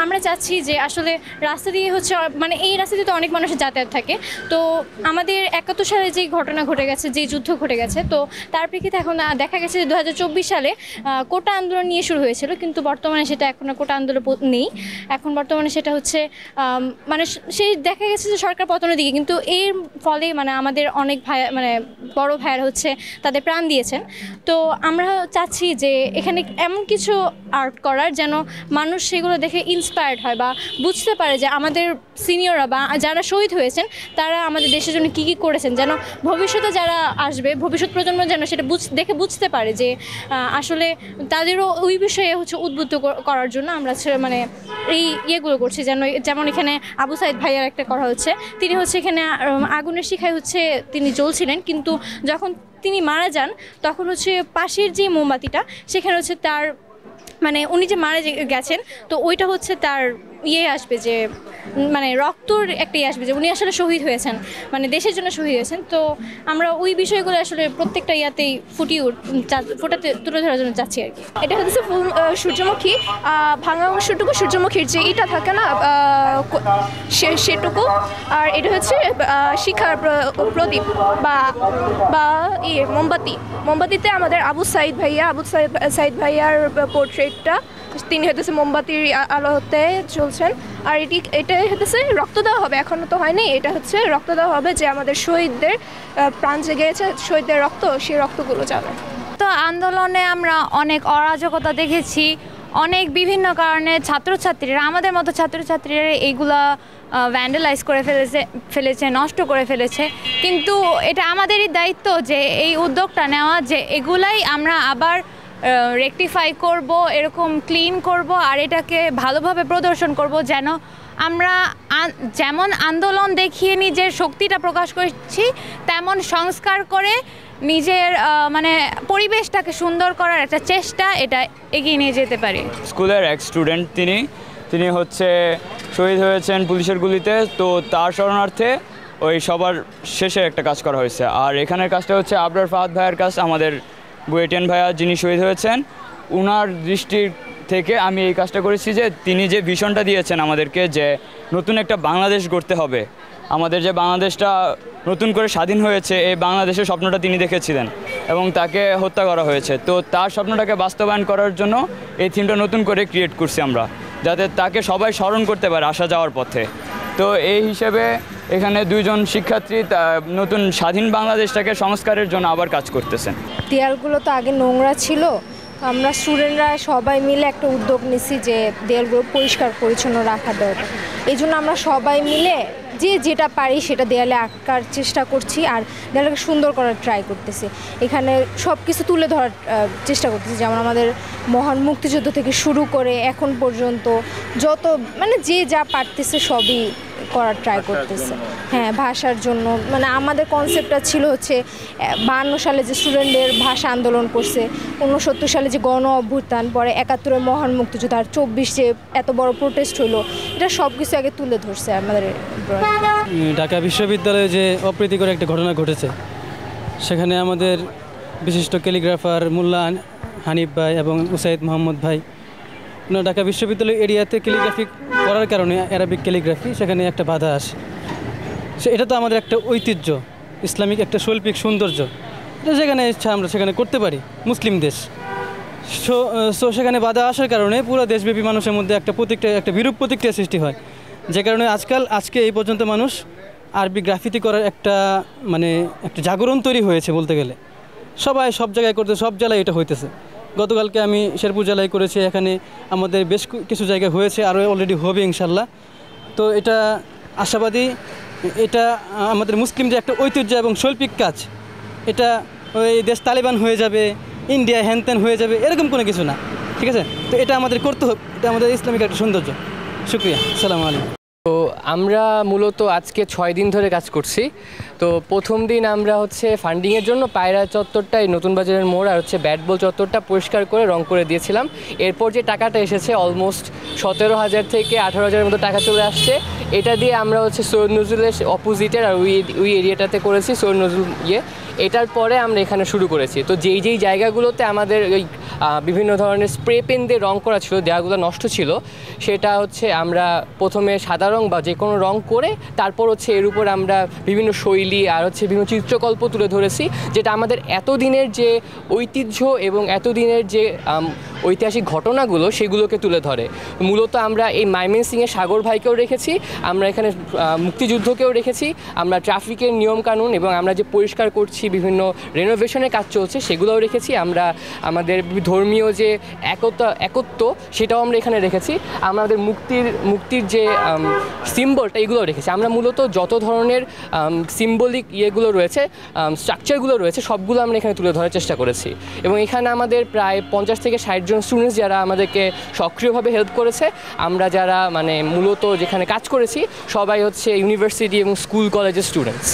আমরা চাচ্ছি যে আসলে রাস্তা দিয়ে হচ্ছে মানে এই রাস্তা দিয়ে তো অনেক মানুষের যাতায়াত থাকে। তো আমাদের 71 সালে যে ঘটনা ঘটে গেছে, যে যুদ্ধ ঘটে গেছে, তো তার প্রেক্ষিতে এখন দেখা গেছে যে 2024 সালে কোটা আন্দোলন নিয়ে শুরু হয়েছিল, কিন্তু বর্তমানে সেটা এখন কোটা আন্দোলন নেই। এখন বর্তমানে সেটা হচ্ছে মানে সেই দেখা গেছে যে সরকার পতনের দিকে, কিন্তু এর ফলে মানে আমাদের অনেক ভাই মানে বড় ভাইয়েরা হচ্ছে তাদের প্রাণ দিয়েছেন। তো আমরা চাচ্ছি যে এখানে এমন কিছু আর্ট করার যেন মানুষ সেগুলো দেখে ইন্সপায়ার্ড হয় বা বুঝতে পারে যে আমাদের সিনিয়ররা বা যারা শহীদ হয়েছেন তারা আমাদের দেশের জন্য কী কী করেছেন, যেন ভবিষ্যতে যারা আসবে, ভবিষ্যৎ প্রজন্ম যেন সেটা দেখে বুঝতে পারে যে আসলে তাদেরও ওই বিষয়ে হচ্ছে উদ্বুদ্ধ করার জন্য আমরা মানে এই ইয়েগুলো করছি। যেমন এখানে আবু সাইদ ভাইয়ার একটা করা হচ্ছে, তিনি হচ্ছে এখানে আগুনের শিখায় হচ্ছে তিনি জ্বলছিলেন, কিন্তু যখন তিনি মারা যান তখন হচ্ছে পাশের যে মোমবাতিটা সেখানে হচ্ছে তার মানে উনি যে মারা গেছেন, তো ওইটা হচ্ছে তার ইয়ে আসবে যে মানে রক্তর একটা ইয়ে আসবে যে উনি আসলে শহীদ হয়েছেন, মানে দেশের জন্য শহীদ হয়েছেন। তো আমরা ওই বিষয়গুলো আসলে প্রত্যেকটা ইয়াতেই ফোটাতে তুলে ধরার জন্য চাচ্ছি আর কি। এটা হচ্ছে ফুল সূর্যমুখী, ভাঙা অংশটুকু সূর্যমুখীর যে ইটা থাকে না সেটুকু, আর এটা হচ্ছে শিখার প্রদীপ বা মোমবাতিতে আমাদের আবু সাইদ ভাইয়ার পোর্ট্রেটটা, তিনি হতেছে মোমবাতির আলোতে চলছেন। আর এটা হতেছে রক্ত দেওয়া হবে, এখনও তো হয়নি, এটা হচ্ছে রক্ত দেওয়া হবে যে আমাদের শহীদদের প্রাণ জেগেছে, শহীদদের রক্ত, সেই রক্তগুলো যাবে। তো আন্দোলনে আমরা অনেক অরাজকতা দেখেছি, অনেক বিভিন্ন কারণে ছাত্রছাত্রীরা, আমাদের মতো ছাত্রছাত্রীরা এইগুলা ভ্যান্ডালাইজ করে ফেলেছে, নষ্ট করে ফেলেছে। কিন্তু এটা আমাদেরই দায়িত্ব যে এই উদ্যোগটা নেওয়া, যে এগুলাই আমরা আবার রেকটিফাই করব, এরকম ক্লিন করব, আর এটাকে ভালোভাবে প্রদর্শন করব, যেন আমরা যেমন আন্দোলন দেখিয়ে নিজের শক্তিটা প্রকাশ করছি, তেমন সংস্কার করে নিজের মানে পরিবেশটাকে সুন্দর করার একটা চেষ্টা, এটা এগিয়ে নিয়ে যেতে পারি। স্কুলের এক স্টুডেন্ট, তিনি হচ্ছে শহীদ হয়েছেন পুলিশের গুলিতে, তো তার স্মরণার্থে ওই সবার শেষে একটা কাজ করা হয়েছে। আর এখানের কাজটা হচ্ছে আবরার ফাহাদ ভাইয়ের কাজ, আমাদের বুয়েটিয়ান ভাইয়া যিনি শহীদ হয়েছেন, ওনার দৃষ্টির থেকে আমি এই কাজটা করেছি যে তিনি যে ভিশনটা দিয়েছেন আমাদেরকে, যে নতুন একটা বাংলাদেশ গড়তে হবে, আমাদের যে বাংলাদেশটা নতুন করে স্বাধীন হয়েছে, এই বাংলাদেশের স্বপ্নটা তিনি দেখেছিলেন এবং তাকে হত্যা করা হয়েছে। তো তার স্বপ্নটাকে বাস্তবায়ন করার জন্য এই থিমটা নতুন করে ক্রিয়েট করছি আমরা, যাতে তাকে সবাই স্মরণ করতে পারে আসা যাওয়ার পথে। তো এই হিসেবে এখানে দুইজন শিক্ষার্থী নতুন স্বাধীন বাংলাদেশটাকে সংস্কারের জন্য আবার কাজ করতেছেন। দেয়ালগুলো তো আগে নোংরা ছিল, আমরা স্টুডেন্টরা সবাই মিলে একটা উদ্যোগ নিছি যে দেয়ালগুলো পরিষ্কার পরিচ্ছন্ন রাখা দরকার। এই জন্য আমরা সবাই মিলে যে যেটা পারি সেটা দেয়ালে আঁকার চেষ্টা করছি, আর দেয়ালকে সুন্দর করার ট্রাই করতেছি। এখানে সব কিছু তুলে ধরার চেষ্টা করতেছি, যেমন আমাদের মহান মুক্তিযুদ্ধ থেকে শুরু করে এখন পর্যন্ত যত মানে যে যা পারতেছে সবই করার ট্রাই করতেছে। হ্যাঁ, ভাষার জন্য মানে আমাদের কনসেপ্টটা ছিল হচ্ছে 52 সালে যে স্টুডেন্টদের ভাষা আন্দোলন করছে, 69 সালে যে গণ অভ্যুত্থান, পরে 71-এর মহান মুক্তিযুদ্ধ, আর 24 যে এত বড় প্রোটেস্ট হলো, এটা সব কিছু আগে তুলে ধরছে আমাদের। ঢাকা বিশ্ববিদ্যালয়ে যে অপ্রীতিকর একটা ঘটনা ঘটেছে, সেখানে আমাদের বিশিষ্ট ক্যালিগ্রাফার মোল্লা হানিফ ভাই এবং উসাইদ মোহাম্মদ ভাই, ঢাকা বিশ্ববিদ্যালয় এরিয়াতে ক্যালিগ্রাফি করার কারণে অ্যারাবিক ক্যালিগ্রাফি, সেখানে একটা বাধা আসে। এটা তো আমাদের একটা ঐতিহ্য, ইসলামিক একটা শৈল্পিক সৌন্দর্য, এটা যেখানে ইচ্ছা আমরা সেখানে করতে পারি, মুসলিম দেশ। সো সেখানে বাধা আসার কারণে পুরো দেশব্যাপী মানুষের মধ্যে একটা বিরূপ প্রতিক্রিয়া সৃষ্টি হয়, যে কারণে আজকে এই পর্যন্ত মানুষ আরবি গ্রাফিতি করার একটা জাগরণ তৈরি হয়েছে বলতে গেলে। সবাই সব জায়গায় করতে, সব জেলায় এটা হইতেছে। গতকালকে আমি শেরপুর জেলায় করেছি, এখানে আমাদের বেশ কিছু জায়গায় হয়েছে, আরও অলরেডি হবে ইনশাল্লাহ। তো এটা আশাবাদী, এটা আমাদের মুসলিম যে একটা ঐতিহ্য এবং শৈল্পিক কাজ, এটা ওই দেশ তালিবান হয়ে যাবে, ইন্ডিয়া হ্যানত্যান হয়ে যাবে, এরকম কোনো কিছু না, ঠিক আছে? তো এটা আমাদের করতে হবে, এটা আমাদের ইসলামিক একটা সৌন্দর্য। শুক্রিয়া, আসসালামু আলাইকুম। তো আমরা মূলত আজকে 6 দিন ধরে কাজ করছি। তো প্রথম দিন আমরা হচ্ছে ফান্ডিংয়ের জন্য পায়রা চত্বরটাই, নতুন বাজারের মোড় আর হচ্ছে ব্যাট বল চত্বরটা পরিষ্কার করে রং করে দিয়েছিলাম। এরপর যে টাকাটা এসেছে অলমোস্ট 17,000 থেকে 18,000-এর মতো টাকা চলে আসছে। এটা দিয়ে আমরা হচ্ছে সৈয়দ নজরুলের অপোজিটের আর ওই এরিয়াটাতে করেছি সৈয়দ নজরুল এটার পরে আমরা এখানে শুরু করেছি। তো যেই জায়গাগুলোতে আমাদের ওই বিভিন্ন ধরনের স্প্রে পেন দিয়ে রং করা ছিল, দেওয়াগুলো নষ্ট ছিল, সেটা হচ্ছে আমরা প্রথমে সাদা রং বা যে কোনো রং করে তারপর হচ্ছে এর উপর আমরা বিভিন্ন শৈলী আর হচ্ছে বিভিন্ন চিত্রকল্প তুলে ধরেছি, যেটা আমাদের এতদিনের যে ঐতিহ্য এবং এতদিনের যে ঐতিহাসিক ঘটনাগুলো সেগুলোকে তুলে ধরে। মূলত আমরা এই ময়মনসিংহের সাগর ভাইকেও রেখেছি, আমরা এখানে মুক্তিযুদ্ধকেও রেখেছি, আমরা ট্রাফিকের নিয়মকানুন এবং আমরা যে পরিষ্কার করছি, বিভিন্ন রেনোভেশনের কাজ চলছে সেগুলোও রেখেছি, আমরা আমাদের ধর্মীয় যে একত্ব সেটাও আমরা এখানে রেখেছি, আমাদের মুক্তির যে সিম্বলটা এগুলোও রেখেছি। আমরা মূলত যত ধরনের সিম্বলিক ইয়েগুলো রয়েছে, স্ট্রাকচারগুলো রয়েছে, সবগুলো আমরা এখানে তুলে ধরার চেষ্টা করেছি। এবং এখানে আমাদের প্রায় 50 থেকে 60 জন স্টুডেন্টস যারা আমাদেরকে সক্রিয়ভাবে হেল্প করেছে। আমরা যারা মানে মূলত যেখানে কাজ করেছি সবাই হচ্ছে ইউনিভার্সিটি এবং স্কুল কলেজের স্টুডেন্টস।